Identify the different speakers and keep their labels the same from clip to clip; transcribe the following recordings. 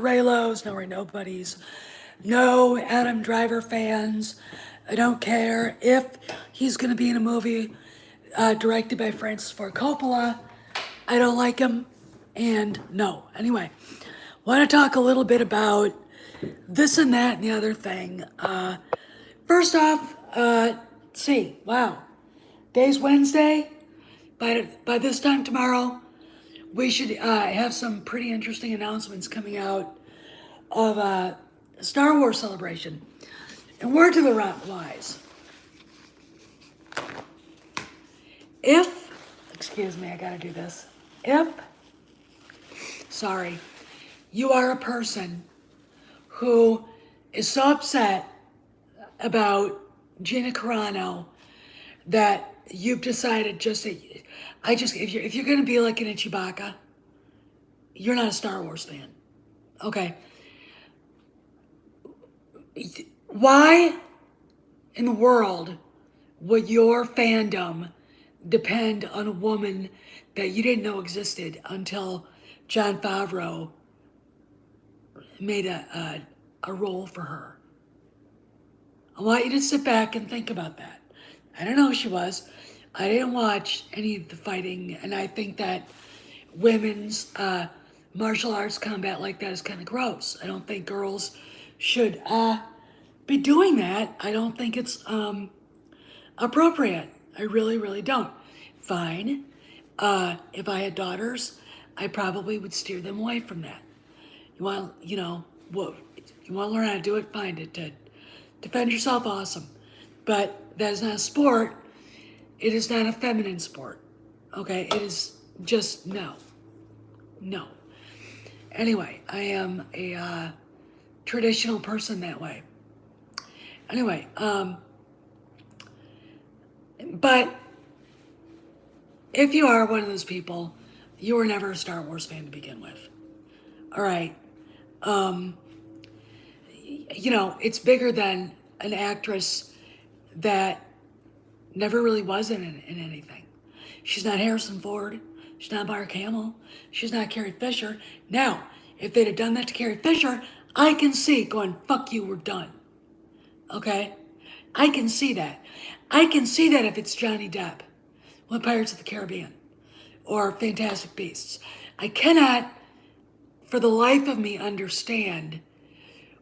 Speaker 1: Raylos, no Ray Nobodies, no Adam Driver fans. I don't care if he's going to be in a movie directed by Francis Ford Coppola. I don't like him, and no. Anyway, want to talk a little bit about this and that and the other thing. First off, see, wow, day's Wednesday. By this time tomorrow, we should have some pretty interesting announcements coming out of Star Wars Celebration. And word to the wise. If, excuse me, I gotta do this. If, sorry, you are a person who is so upset about Gina Carano that you've decided if you're gonna be like an Chewbacca, you're not a Star Wars fan. Okay. Why in the world would your fandom depend on a woman that you didn't know existed until Jon Favreau made a role for her? I want you to sit back and think about that. I don't know who she was. I didn't watch any of the fighting, and I think that women's martial arts combat like that is kind of gross. I don't think girls should be doing that. I don't think it's appropriate. I really, really don't. Fine. If I had daughters, I probably would steer them away from that. You want to learn how to do it, fine. To defend yourself, awesome. But that is not a sport. It is not a feminine sport. Okay? It is just no. No. Anyway, I am a traditional person that way. Anyway, but if you are one of those people, you were never a Star Wars fan to begin with. All right. It's bigger than an actress that never really was in anything. She's not Harrison Ford. She's not Mark Hamill. She's not Carrie Fisher. Now, if they'd have done that to Carrie Fisher, I can see going, fuck you, we're done. Okay? I can see that. I can see that if it's Johnny Depp with Pirates of the Caribbean or Fantastic Beasts. I cannot, for the life of me, understand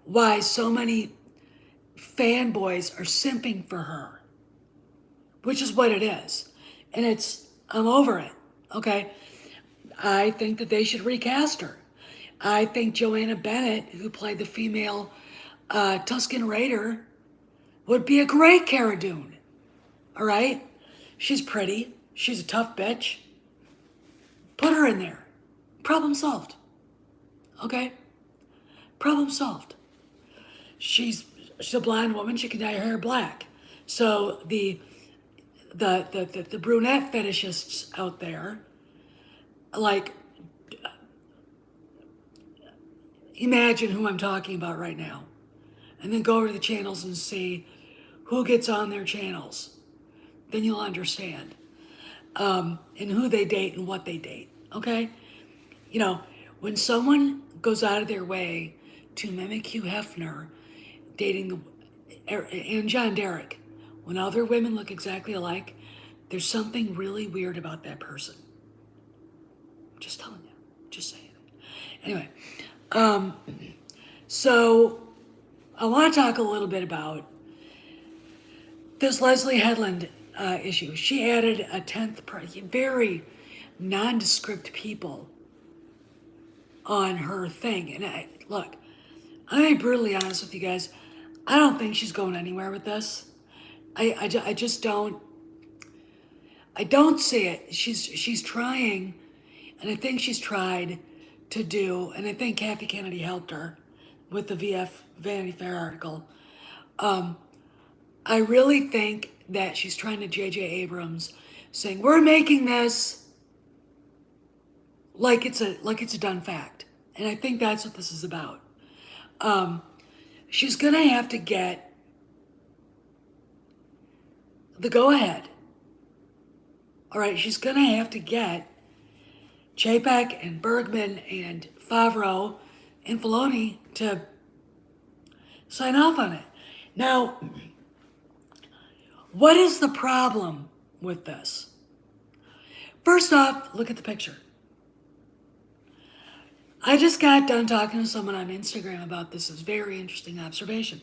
Speaker 1: why so many fanboys are simping for her, which is what it is. And I'm over it, okay? I think that they should recast her. I think Joanna Bennett, who played the female Tusken Raider, would be a great Cara Dune, all right? She's pretty. She's a tough bitch. Put her in there. Problem solved, okay? Problem solved. She's a blonde woman. She can dye her hair black. So the brunette fetishists out there, like, imagine who I'm talking about right now, and then go over to the channels and see who gets on their channels. Then you'll understand, and who they date and what they date. Okay, when someone goes out of their way to mimic Hugh Hefner dating and John Derek, when other women look exactly alike, there's something really weird about that person. Just telling you. Just saying. Anyway, so I want to talk a little bit about this Leslie Headland issue. She added a 10th, very nondescript people on her thing. And I'm going to be brutally honest with you guys. I don't think she's going anywhere with this. I just don't. I don't see it. She's trying, and I think she's tried to do, and I think Kathy Kennedy helped her with the Vanity Fair article. I really think that she's trying to J.J. Abrams, saying we're making this like it's a done fact, and I think that's what this is about. She's gonna have to get the go-ahead. All right, she's gonna have to get Chapek and Bergman and Favreau and Filoni to sign off on it. Now, what is the problem with this? First off, look at the picture. I just got done talking to someone on Instagram about this. It's a very interesting observation.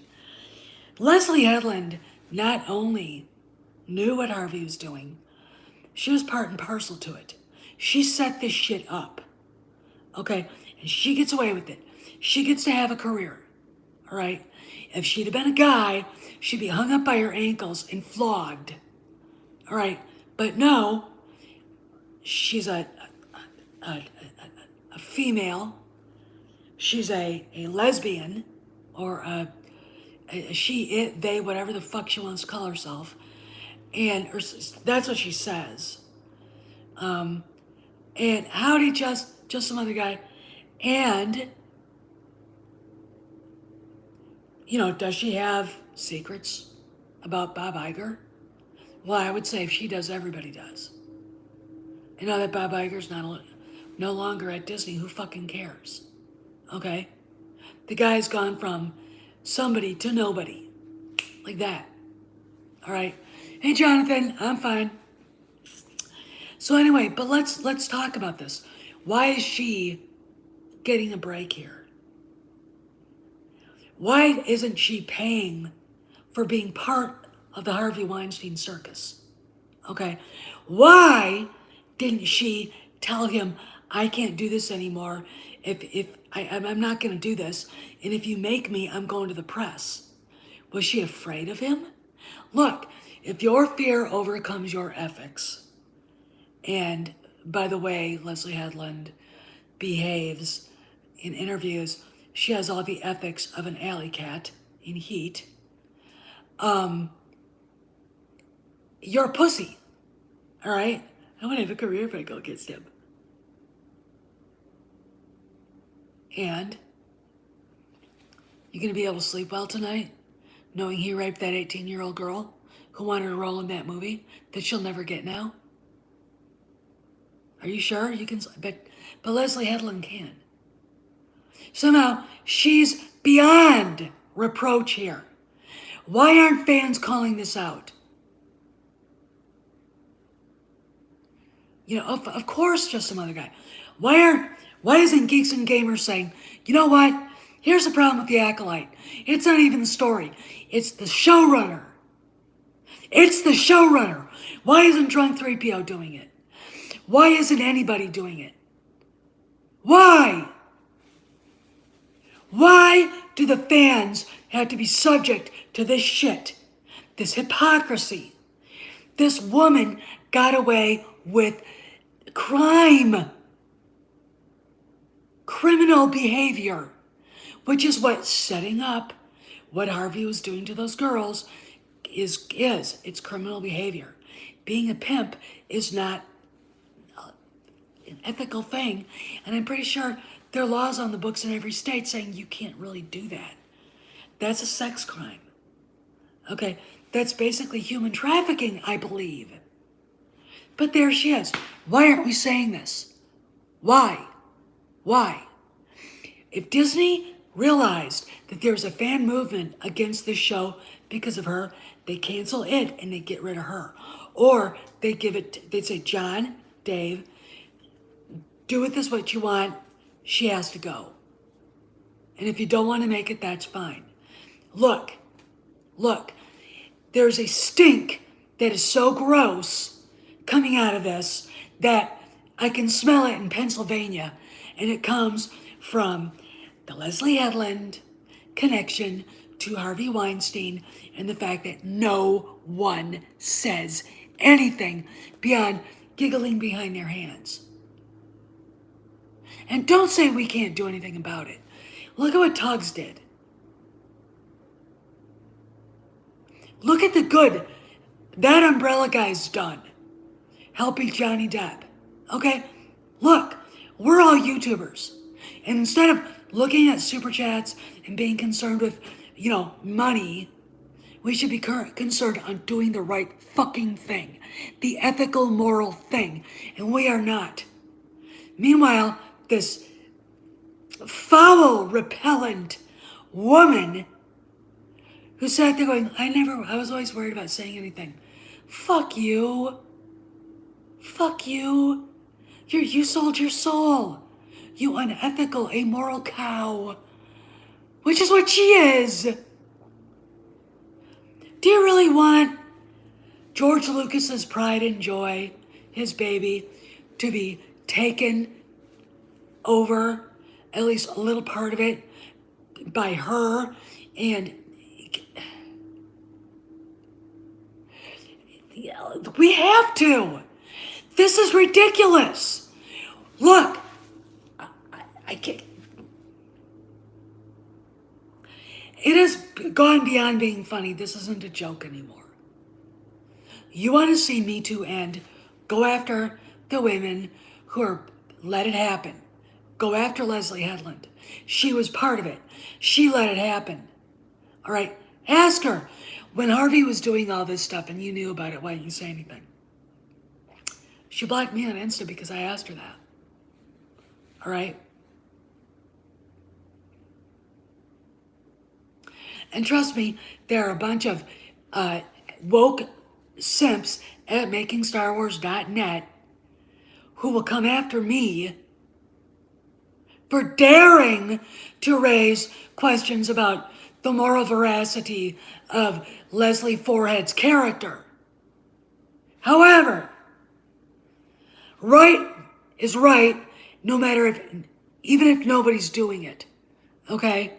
Speaker 1: Leslie Headland not only knew what Harvey was doing, she was part and parcel to it. She set this shit up. Okay? And she gets away with it. She gets to have a career. All right? If she'd have been a guy, she'd be hung up by her ankles and flogged. All right? But no, she's a female. She's a lesbian or a she, it, they, whatever the fuck she wants to call herself. And or, that's what she says. And howdy, just some other guy. And, you know, does she have secrets about Bob Iger? Well, I would say if she does, everybody does. And now that Bob Iger's no longer at Disney, who fucking cares? Okay? The guy's gone from somebody to nobody. Like that. All right? Hey, Jonathan, I'm fine. So anyway, but let's talk about this. Why is she getting a break here? Why isn't she paying for being part of the Harvey Weinstein circus? Okay? Why didn't she tell him, I can't do this anymore. I'm not going to do this. And if you make me, I'm going to the press. Was she afraid of him? Look, if your fear overcomes your ethics, and by the way, Leslie Headland behaves in interviews, she has all the ethics of an alley cat in Heat. You're a pussy, all right? I want to have a career if I go against him. And you gonna be able to sleep well tonight, knowing he raped that 18-year-old girl who wanted to role in that movie that she'll never get now? Are you sure? You can, but Leslie Headland can. Somehow, she's beyond reproach here. Why aren't fans calling this out? You know, of course, just some other guy. Why isn't Geeks and Gamers saying, you know what? Here's the problem with The Acolyte. It's not even the story. It's the showrunner. It's the showrunner. Why isn't Drunk 3PO doing it? Why isn't anybody doing it? Why? Why do the fans have to be subject to this shit? This hypocrisy? This woman got away with crime. Criminal behavior. Which is what setting up what Harvey was doing to those girls is. It's criminal behavior. Being a pimp is not an ethical thing. And I'm pretty sure there are laws on the books in every state saying you can't really do that. That's a sex crime. Okay, that's basically human trafficking, I believe. But there she is. Why aren't we saying this? Why? If Disney realized that there's a fan movement against this show because of her, they cancel it and they get rid of her. Or they'd say, John, Dave, do with this what you want. She has to go. And if you don't want to make it, that's fine. Look, there's a stink that is so gross coming out of this that I can smell it in Pennsylvania. And it comes from the Leslie Headland connection to Harvey Weinstein and the fact that no one says anything beyond giggling behind their hands. And don't say we can't do anything about it. Look at what Tuggs did. Look at the good that umbrella guy's done, helping Johnny Depp. Okay? Look, we're all YouTubers. And instead of looking at super chats and being concerned with, money, we should be concerned on doing the right fucking thing. The ethical, moral thing. And we are not. Meanwhile, this foul, repellent woman who sat there going, I was always worried about saying anything. Fuck you. Fuck you. You sold your soul. You unethical, amoral cow. Which is what she is. Do you really want George Lucas's pride and joy, his baby, to be taken over, at least a little part of it, by her? And we have to. This is ridiculous. Look, I can't. It has gone beyond being funny. This isn't a joke anymore. You want to see Me Too end? Go after the women who are, let it happen. Go after Leslie Headland. She was part of it. She let it happen. All right? Ask her. When Harvey was doing all this stuff and you knew about it, why didn't you say anything? She blocked me on Insta because I asked her that. All right? And trust me, there are a bunch of woke simps at MakingStarWars.net who will come after me for daring to raise questions about the moral veracity of Leslie Forehead's character. However, right is right, no matter even if nobody's doing it, okay?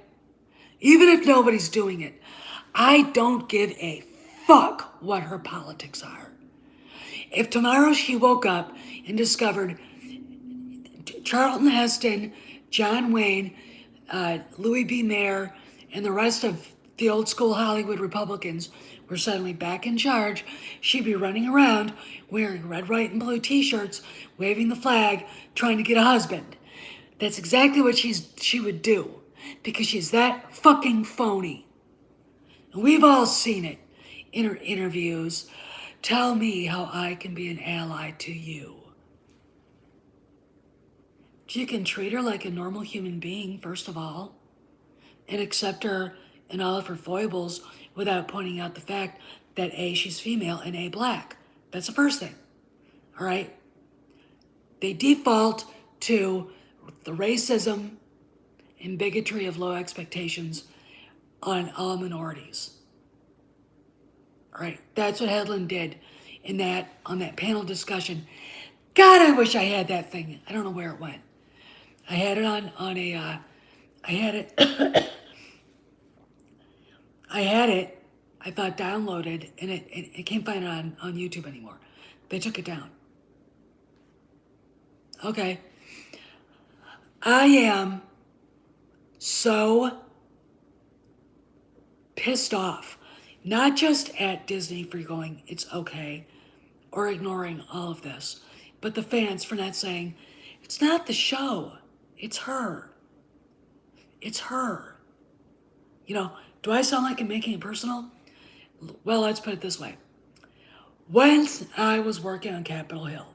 Speaker 1: Even if nobody's doing it, I don't give a fuck what her politics are. If tomorrow she woke up and discovered Charlton Heston, John Wayne, Louis B. Mayer, and the rest of the old school Hollywood Republicans were suddenly back in charge, she'd be running around wearing red, white, and blue t-shirts, waving the flag, trying to get a husband. That's exactly what she would do, because she's that fucking phony. And we've all seen it in her interviews. Tell me how I can be an ally to you. You can treat her like a normal human being, first of all, and accept her and all of her foibles without pointing out the fact that A, she's female, and A, black. That's the first thing, all right? They default to the racism and bigotry of low expectations on all minorities. All right, that's what Headland did on that panel discussion. God, I wish I had that thing. I don't know where it went. I had it I thought downloaded, and it can't find it on YouTube anymore. They took it down. Okay. I am so pissed off, not just at Disney for going, it's okay, or ignoring all of this, but the fans for not saying, it's not the show, it's her. It's her. You know, do I sound like I'm making it personal? Well, let's put it this way. When I was working on Capitol Hill,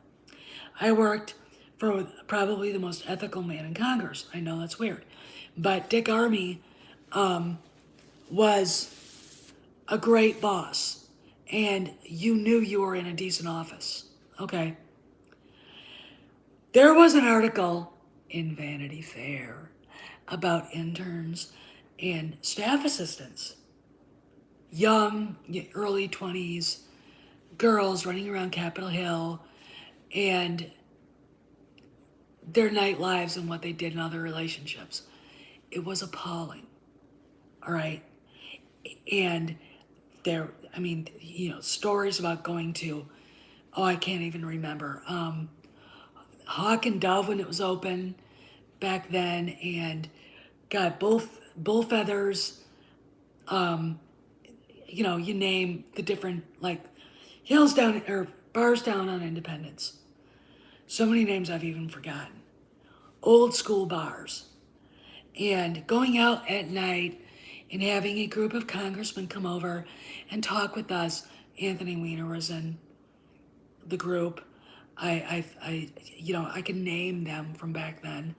Speaker 1: I worked for probably the most ethical man in Congress. I know that's weird. But Dick Armey was a great boss. And you knew you were in a decent office. Okay. There was an article in Vanity Fair about interns and staff assistants. Young, early 20s, girls running around Capitol Hill, and their night lives and what they did in other relationships. It was appalling. All right. And stories about going to, I can't even remember, Hawk and Dove when it was open back then, and got bull feathers, you name the different, like, hills down, or bars down on Independence. So many names I've even forgotten. Old school bars. And going out at night and having a group of congressmen come over and talk with us. Anthony Weiner was in the group. I can name them from back then.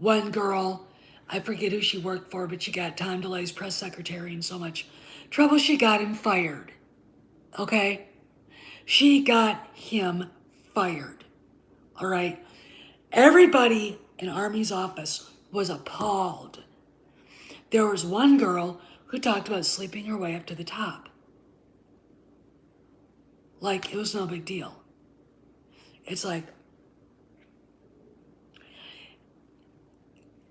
Speaker 1: One girl, I forget who she worked for, but she got Tom DeLay's press secretary in so much trouble she got him fired. Okay? She got him fired. All right? Everybody in Army's office was appalled. There was one girl who talked about sleeping her way up to the top. Like it was no big deal. It's like,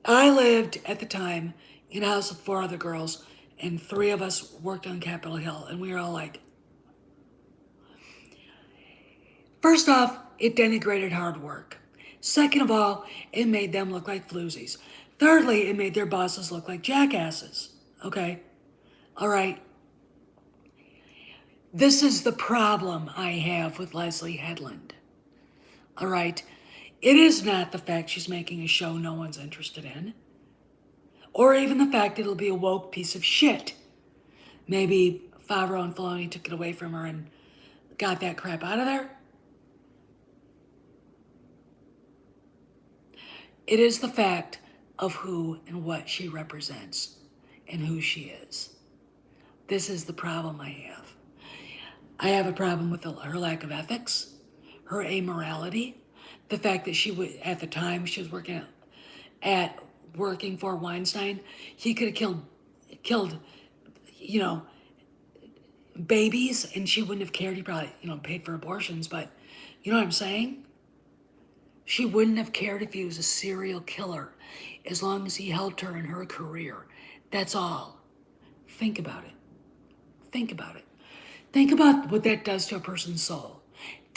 Speaker 1: I lived at the time in a house with 4 other girls, and 3 of us worked on Capitol Hill, and we were all like, first off, it denigrated hard work. Second of all, it made them look like floozies. Thirdly, it made their bosses look like jackasses. Okay? All right. This is the problem I have with Leslie Headland. All right? It is not the fact she's making a show no one's interested in, or even the fact it'll be a woke piece of shit. Maybe Favreau and Filoni took it away from her and got that crap out of there. It is the fact of who and what she represents and who she is. This is the problem I have. I have a problem with her lack of ethics, her amorality, the fact that at the time she was working for Weinstein, he could have killed, babies, and she wouldn't have cared. He probably, paid for abortions, but you know what I'm saying? She wouldn't have cared if he was a serial killer, as long as he helped her in her career. That's all. Think about it. Think about it. Think about what that does to a person's soul.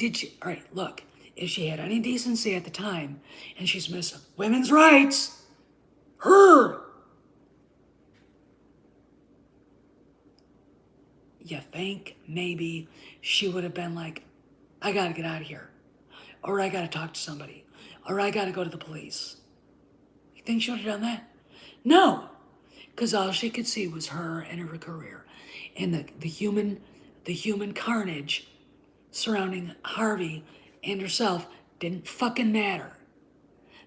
Speaker 1: All right, look, if she had any decency at the time, and she's missing women's rights, you think maybe she would have been like, I gotta get out of here, or I gotta talk to somebody, or I gotta go to the police. You think she would have done that? No, because all she could see was her and her career, and the human carnage surrounding Harvey and herself didn't fucking matter.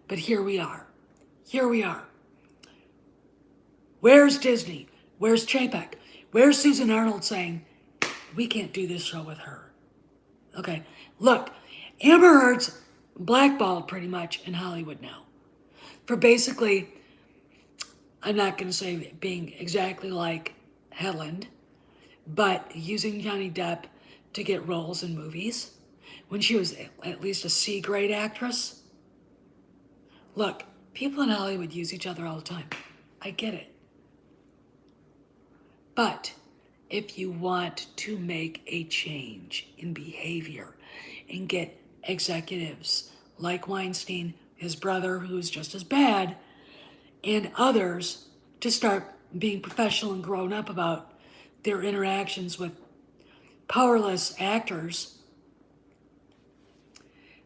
Speaker 1: But here we are. Here we are. Where's Disney? Where's Chapek? Where's Susan Arnold saying, we can't do this show with her? Okay, look, Amber Heard's blackballed pretty much in Hollywood now. For basically, I'm not going to say being exactly like Headland, but using Johnny Depp to get roles in movies when she was at least a C-grade actress. Look, people in Hollywood use each other all the time. I get it. But if you want to make a change in behavior and get executives like Weinstein, his brother, who's just as bad, and others to start being professional and grown up about their interactions with powerless actors,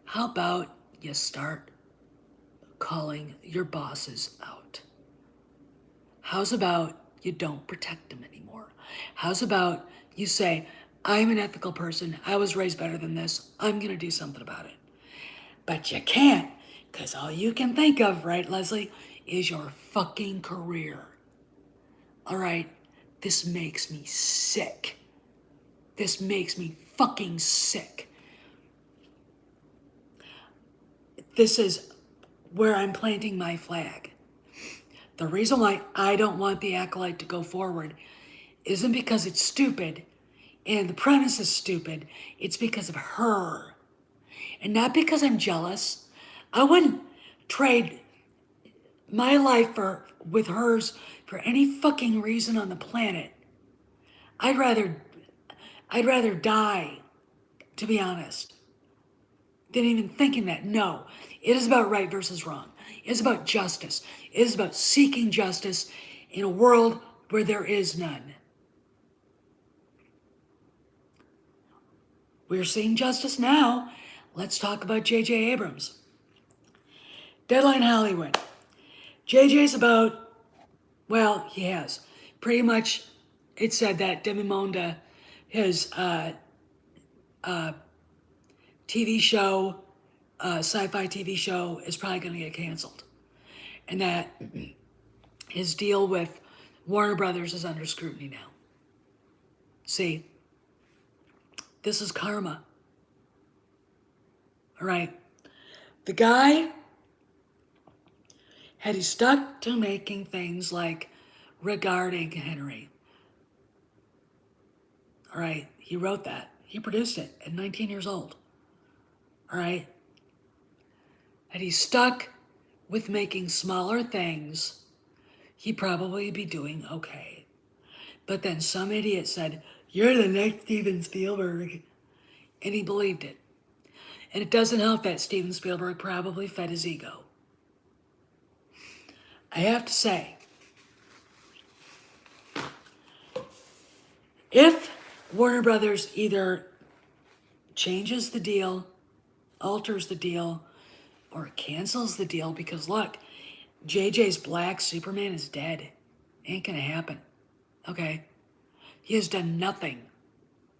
Speaker 1: how about you start calling your bosses out? How's about you don't protect them anymore? How's about you say, I'm an ethical person, I was raised better than this, I'm gonna do something about it. But you can't, because all you can think of, right, Leslie, is your fucking career. All right, this makes me sick. This makes me fucking sick. This is where I'm planting my flag. The reason why I don't want the Acolyte to go forward isn't because it's stupid and the premise is stupid. It's because of her. And not because I'm jealous. I wouldn't trade my life with hers for any fucking reason on the planet. I'd rather die, to be honest, than even thinking that. No, it is about right versus wrong. It is about justice. It is about seeking justice in a world where there is none. We're seeing justice now. Let's talk about J.J. Abrams. Deadline Hollywood. J.J.'s about, well, he has. Pretty much, it said that Demi Monda, his TV show, sci-fi TV show, is probably going to get canceled. and that his deal with Warner Brothers is under scrutiny now. See, this is karma. All right. The guy, had he stuck to making things like Regarding Henry, all right, he wrote that. He produced it at 19 years old. All right. Had he stuck with making smaller things, he'd probably be doing okay. But then some idiot said, "You're the next Steven Spielberg." And he believed it. And it doesn't help that Steven Spielberg probably fed his ego. I have to say, if Warner Brothers either changes the deal, alters the deal, or cancels the deal, because look, JJ's Black Superman is dead. Ain't gonna happen. Okay? He has done nothing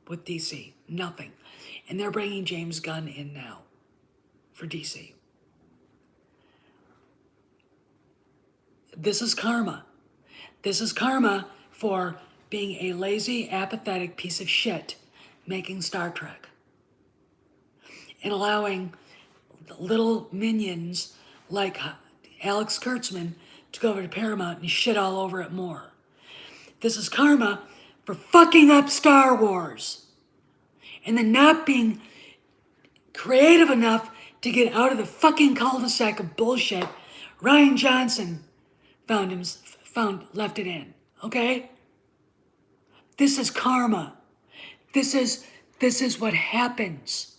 Speaker 1: with DC. Nothing. And they're bringing James Gunn in now for DC. This is karma. This is karma for being a lazy, apathetic piece of shit making Star Trek. And allowing little minions like Alex Kurtzman to go over to Paramount and shit all over it more. This is karma for fucking up Star Wars. And then not being creative enough to get out of the fucking cul-de-sac of bullshit Rian Johnson left it in. Okay? This is karma. This is what happens.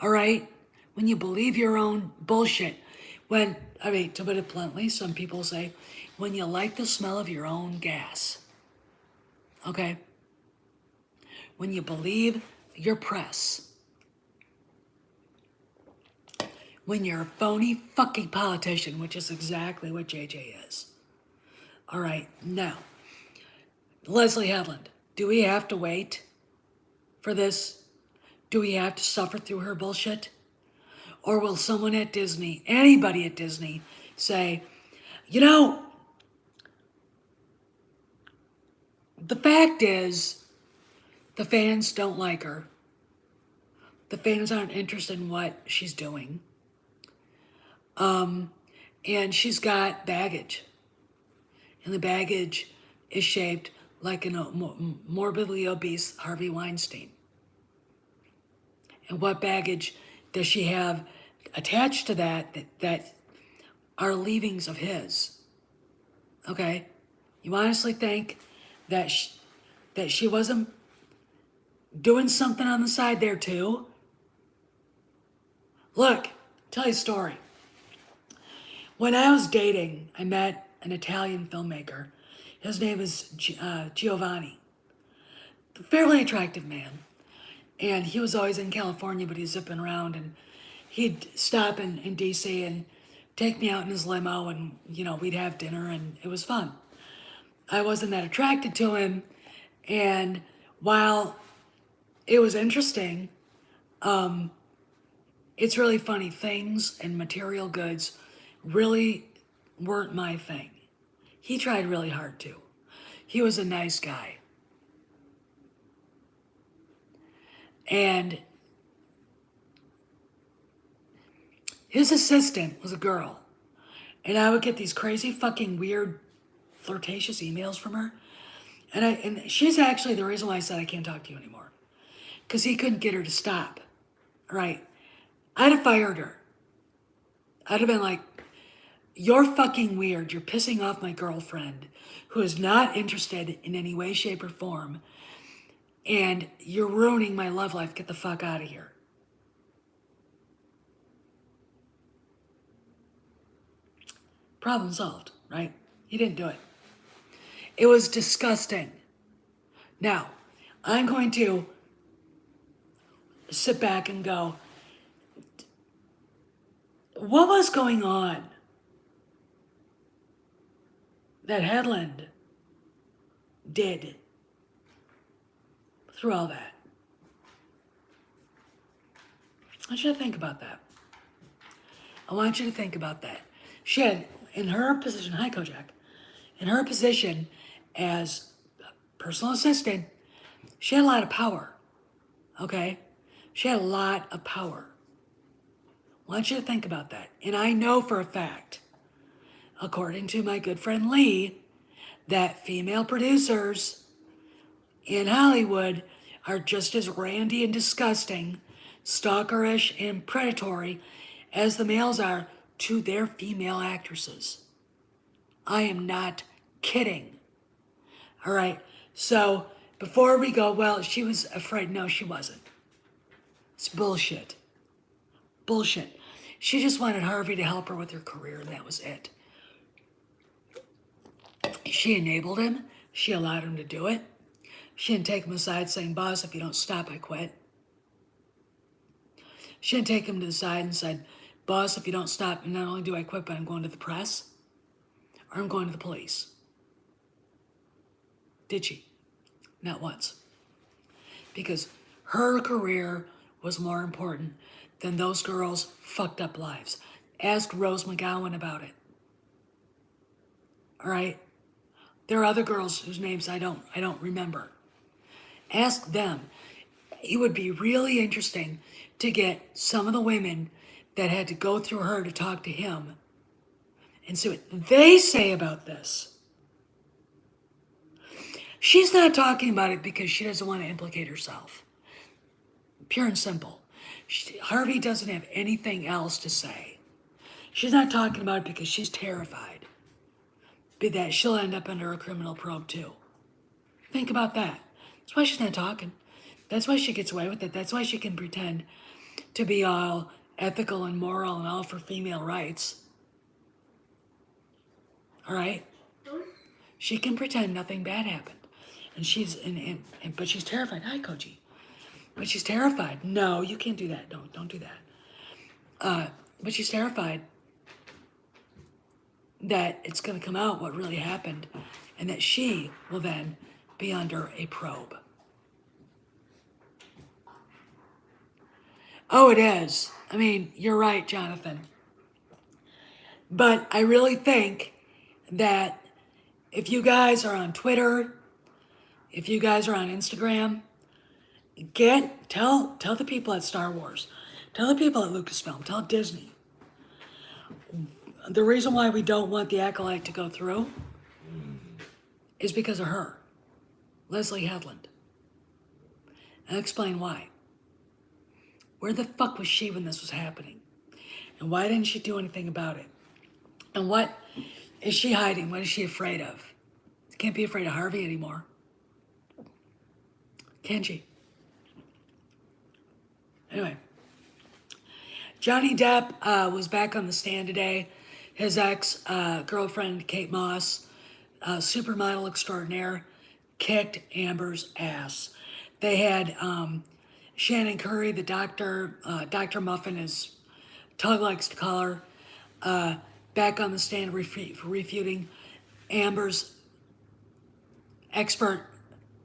Speaker 1: All right? When you believe your own bullshit. To put it bluntly, some people say, when you like the smell of your own gas. Okay? When you believe your press. When you're a phony fucking politician, which is exactly what JJ is. All right, now, Leslie Headland, do we have to wait for this? Do we have to suffer through her bullshit? Or will someone at Disney, anybody at Disney, say, the fact is, the fans don't like her. The fans aren't interested in what she's doing. And she's got baggage. And the baggage is shaped like a morbidly obese Harvey Weinstein. And what baggage does she have attached to that are leavings of his? Okay? You honestly think that she wasn't doing something on the side there too? Look, tell you a story. When I was dating, I met an Italian filmmaker. His name is Giovanni. A fairly attractive man. And he was always in California, but he's zipping around. And he'd stop in DC and take me out in his limo, and, we'd have dinner, and it was fun. I wasn't that attracted to him. And while it was interesting, it's really funny. Things and material goods really weren't my thing. He tried really hard too. He was a nice guy. And his assistant was a girl. And I would get these crazy fucking weird flirtatious emails from her. And she's actually the reason why I said I can't talk to you anymore. Because he couldn't get her to stop. Right? I'd have fired her. I'd have been like, "You're fucking weird. You're pissing off my girlfriend who is not interested in any way, shape, or form. And you're ruining my love life. Get the fuck out of here." Problem solved, right? He didn't do it. It was disgusting. Now, I'm going to sit back and go, what was going on that Headland did through all that? I want you to think about that. I want you to think about that. She had in her position, hi Kojak, in her position as personal assistant, she had a lot of power, okay? She had a lot of power. I want you to think about that. And I know for a fact, according to my good friend Lee, that female producers in Hollywood are just as randy and disgusting, stalkerish and predatory as the males are to their female actresses. I am not kidding. All right. So before we go, well, she was afraid. No, she wasn't. It's bullshit. Bullshit. She just wanted Harvey to help her with her career, and that was it. She enabled him. She allowed him to do it. She didn't take him aside saying, boss, if you don't stop, I quit. She didn't take him to the side and said, boss, if you don't stop, and not only do I quit, but I'm going to the press or I'm going to the police. Did she? Not once. Because her career was more important than those girls' fucked up lives. Ask Rose McGowan about it. All right? There are other girls whose names I don't remember. Ask them. It would be really interesting to get some of the women that had to go through her to talk to him and see what they say about this. She's not talking about it because she doesn't want to implicate herself. Pure and simple. Harvey doesn't have anything else to say. She's not talking about it because she's terrified that she'll end up under a criminal probe too. Think about that. That's why she's not talking. That's why she gets away with it. That's why she can pretend to be all ethical and moral and all for female rights. All right? She can pretend nothing bad happened. And but she's terrified. Hi, Koji. But she's terrified. No, you can't do that. Don't do that. But she's terrified that it's going to come out what really happened and that she will then be under a probe. Oh, it is. I mean, you're right, Jonathan. But I really think that if you guys are on Twitter, if you guys are on Instagram, tell the people at Star Wars, tell the people at Lucasfilm, tell Disney. The reason why we don't want the Acolyte to go through is because of her, Leslie Headland. I'll explain why. Where the fuck was she when this was happening? And why didn't she do anything about it? And what is she hiding? What is she afraid of? She can't be afraid of Harvey anymore. Can she? Anyway. Johnny Depp was back on the stand today. His ex-girlfriend, Kate Moss, supermodel extraordinaire, kicked Amber's ass. They had Shannon Curry, the doctor, Dr. Muffin, as Tug likes to call her, back on the stand refuting Amber's expert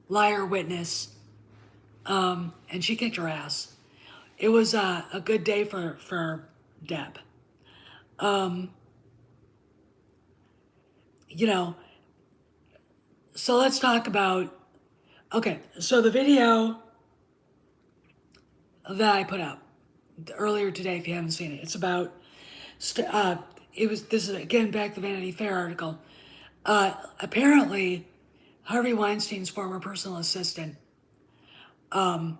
Speaker 1: liar witness, and she kicked her ass. It was a good day for Depp. So let's talk about, okay, so the video that I put up earlier today, if you haven't seen it, it's about, this is again back to the Vanity Fair article. Apparently, Harvey Weinstein's former personal assistant was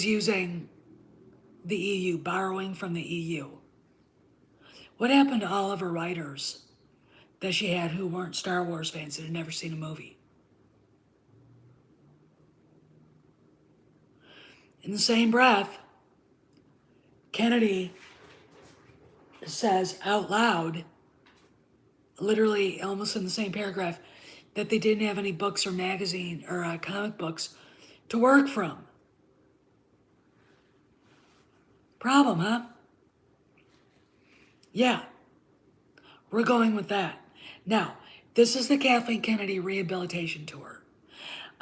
Speaker 1: using the EU, borrowing from the EU. What happened to all of her writers that she had who weren't Star Wars fans that had never seen a movie? In the same breath, Kennedy says out loud, literally almost in the same paragraph, that they didn't have any books or magazine or comic books to work from. Problem, huh? Yeah, we're going with that. Now, this is the Kathleen Kennedy Rehabilitation Tour.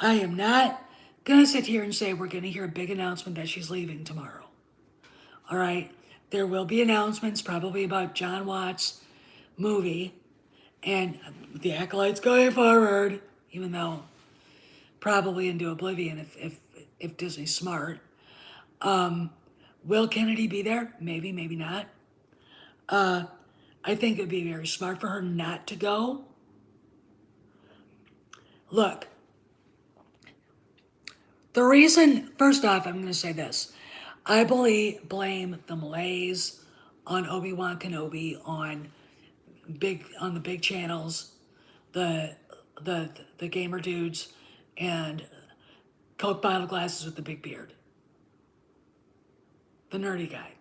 Speaker 1: I am not going to sit here and say we're going to hear a big announcement that she's leaving tomorrow. All right? there will be announcements probably about John Watts' movie and the Acolytes going forward, even though probably into oblivion if Disney's smart. Will Kennedy be there? Maybe, maybe not. I think it'd be very smart for her not to go. Look, the reason, first off, I'm going to say this. I blame the malaise on Obi-Wan Kenobi on the big channels, the gamer dudes, and Coke bottle glasses with the big beard. The nerdy guy.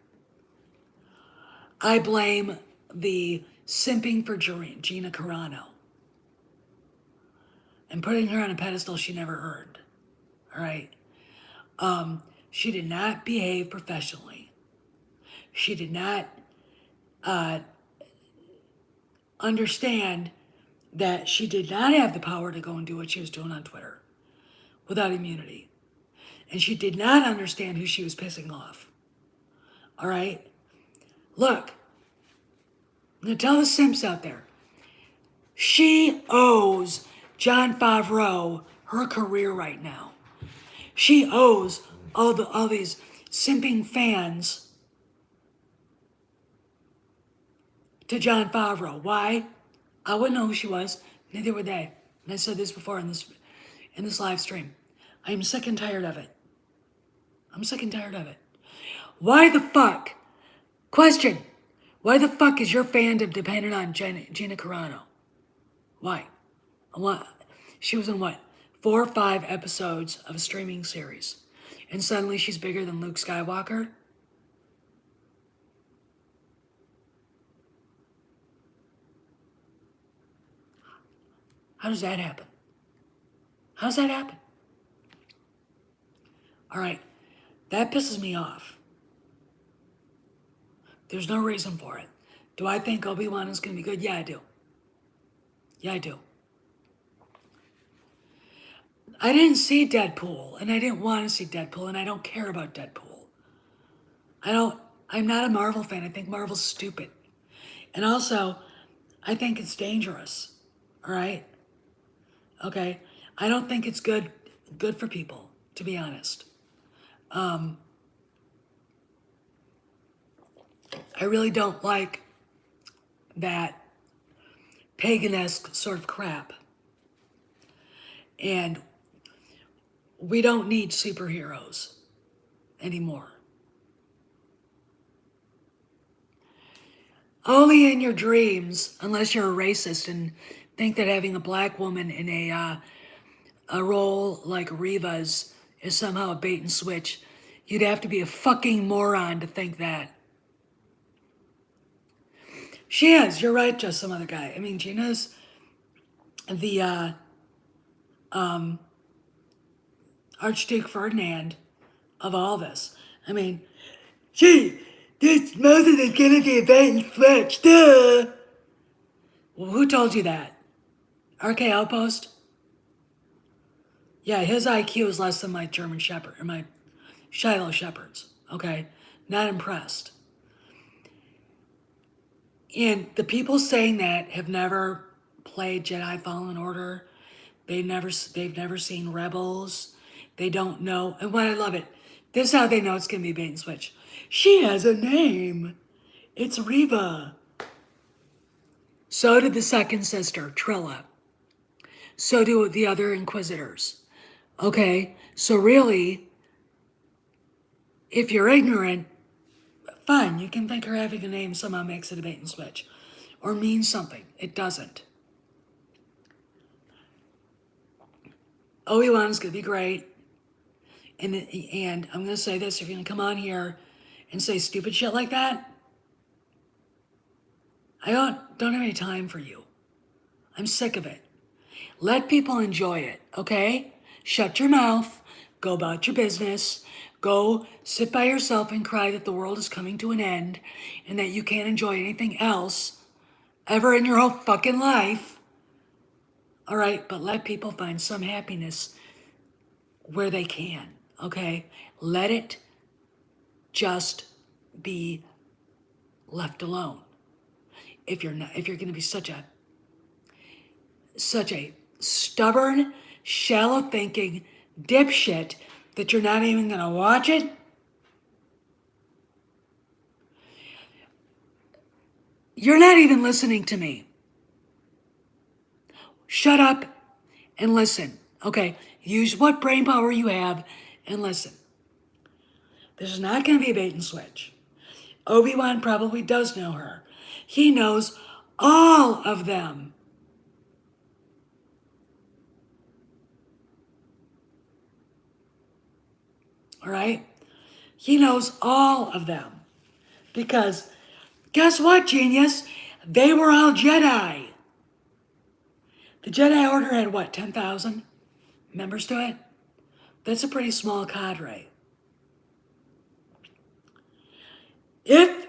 Speaker 1: I blame the simping for Gina Carano and putting her on a pedestal she never earned. All right? She did not behave professionally. She did not understand that she did not have the power to go and do what she was doing on Twitter without immunity. And she did not understand who she was pissing off. All right? Look, I'm going to tell the simps out there. She owes Jon Favreau her career right now. She owes all these simping fans to Jon Favreau. Why? I wouldn't know who she was. Neither would they. And I said this before in this live stream. I am sick and tired of it. I'm sick and tired of it. Why the fuck? Question. Why the fuck is your fandom dependent on Gina Carano? Why? She was in what? 4 or 5 episodes of a streaming series. And suddenly she's bigger than Luke Skywalker? How does that happen? How does that happen? All right, that pisses me off. There's no reason for it. Do I think Obi-Wan is going to be good? Yeah, I do. Yeah, I do. I didn't see Deadpool, and I didn't want to see Deadpool, and I don't care about Deadpool. I'm not a Marvel fan. I think Marvel's stupid. And also, I think it's dangerous. All right? Okay? I don't think it's good for people, to be honest. I really don't like that pagan-esque sort of crap. And we don't need superheroes anymore. Only in your dreams, unless you're a racist and think that having a black woman in a role like Reva's is somehow a bait and switch. You'd have to be a fucking moron to think that. She is. You're right, just some other guy. I mean, Gina's the Archduke Ferdinand of all this. I mean, this Moses is gonna be a bait and switch, duh. Well, who told you that? RK Outpost? Yeah, his IQ is less than my German Shepherd, or my Shiloh Shepherds, okay? Not impressed. And the people saying that have never played Jedi Fallen Order. They've never seen Rebels. They don't know. And what I love it, this is how they know it's going to be bait and switch. She has a name. It's Reva. So did the second sister, Trilla. So do the other Inquisitors. Okay, so really, if you're ignorant, fine, you can think her having a name somehow makes it a bait and switch. Or means something. It doesn't. Obi-Wan's going to be great. And I'm going to say this, if you're going to come on here and say stupid shit like that, I don't have any time for you. I'm sick of it. Let people enjoy it, okay? Shut your mouth. Go about your business. Go sit by yourself and cry that the world is coming to an end and that you can't enjoy anything else ever in your whole fucking life. All right, but let people find some happiness where they can, okay? Let it just be left alone. If you're going to be such a stubborn, shallow thinking dipshit that you're not even going to watch it, you're not even listening to me. Shut up and listen. Okay, use what brain power you have and listen. This is not going to be a bait and switch. Obi-Wan probably does know her. He knows all of them. All right? He knows all of them. Because guess what, genius? They were all Jedi. The Jedi Order had what, 10,000 members to it? That's a pretty small cadre. If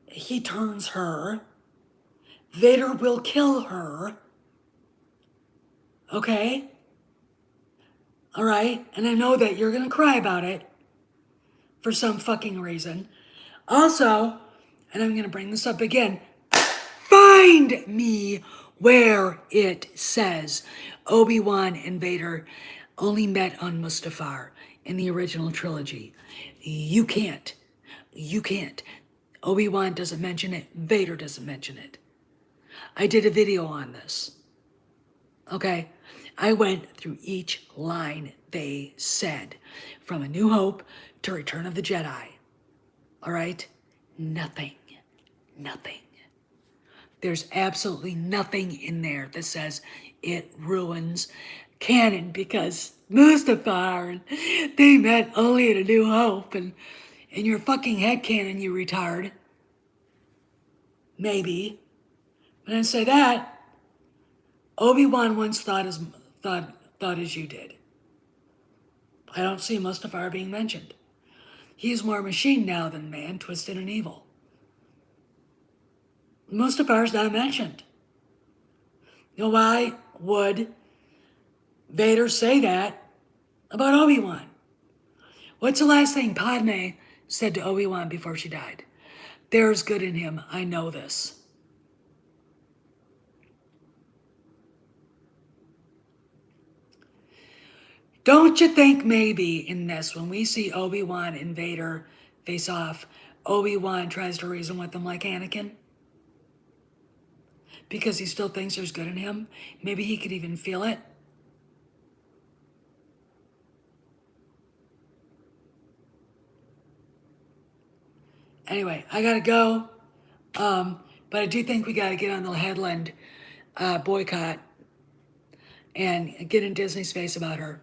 Speaker 1: he turns her, Vader will kill her. Okay? All right? And I know that you're going to cry about it for some fucking reason. Also, and I'm going to bring this up again, find me where it says Obi-Wan and Vader only met on Mustafar in the original trilogy. You can't. You can't. Obi-Wan doesn't mention it. Vader doesn't mention it. I did a video on this. Okay? I went through each line they said, from A New Hope to Return of the Jedi. All right? Nothing. Nothing. There's absolutely nothing in there that says it ruins canon because Mustafar and they met only in A New Hope and in your fucking headcanon, you retard. Maybe. But I didn't say that. Obi-Wan once thought as you did. I don't see Mustafar being mentioned. He's more machine now than man, twisted and evil. Mustafar's not mentioned. You know why would Vader say that about Obi-Wan? What's the last thing Padme said to Obi-Wan before she died? There's good in him. I know this. Don't you think maybe in this, when we see Obi-Wan and Vader face off, Obi-Wan tries to reason with them like Anakin? Because he still thinks there's good in him? Maybe he could even feel it? Anyway, I gotta go. But I do think we gotta get on the Headland boycott and get in Disney's face about her.